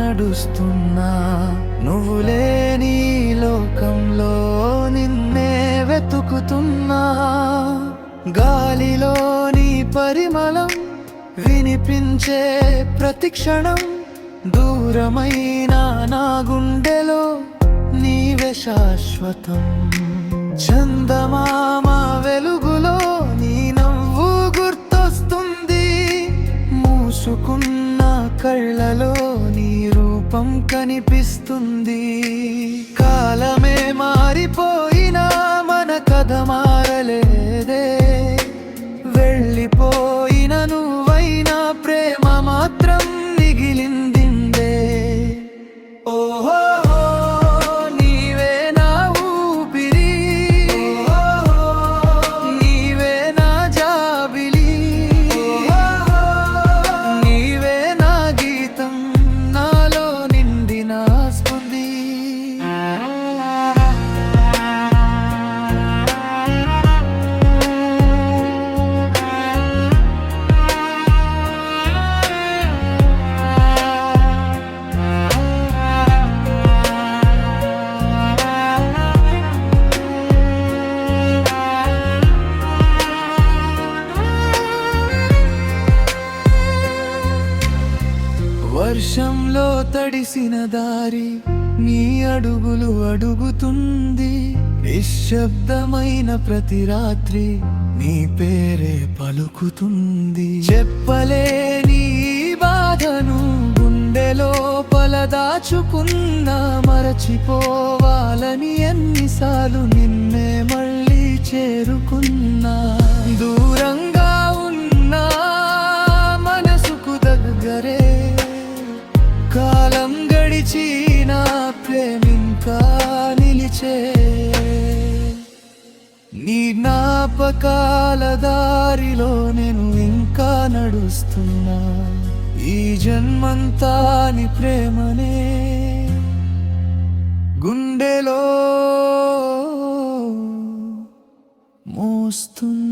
నడుస్తున్నా. నువ్వు లేని లోకంలో నిన్నే వెతుకుతున్నా. గాలిలోని పరిమళం వినిపించే ప్రతిక్షణం, దూరమైన నా గుండెలో నీవే శాశ్వతం. చందమామ వెలుగులో నీ నవ్వు గుర్తొస్తుంది. మూసుకున్న కళ్ళలో నీ రూపం కనిపిస్తుంది. కాలమే మారిపోయినా మన కథ మారలేదే. వెళ్ళిపోయిన నువ్వైనా ప్రేమ మాత్రం మిగిలిందిందే. ఓహో నీవే నా ఊపిరి, నీవే నా జాబిలి, నీవే నా గీతం, నాలో నిండిన స్పంది. వర్షంలో తడిసిన దారి నీ అడుగులు అడుగుతుంది. నిశ్శబ్దమైన ప్రతి రాత్రి నీ పేరే పలుకుతుంది. చెప్పలేని బాధను గుండెలో దాచుకున్నా. మరచిపోవాలని ఎన్నిసార్లు నిన్నే మళ్ళీ చేరుకున్నా. దూరంగా ఉన్నా మనసుకు దగ్గరే. కాలం గడిచిన ప్రేమింకా నిలిచే. నీ జ్ఞాపకాల దారిలో నేను ఇంకా నడుస్తున్నా. ఈ జన్మంతా నీ ప్రేమనే గుండెలో మోస్తున్నా.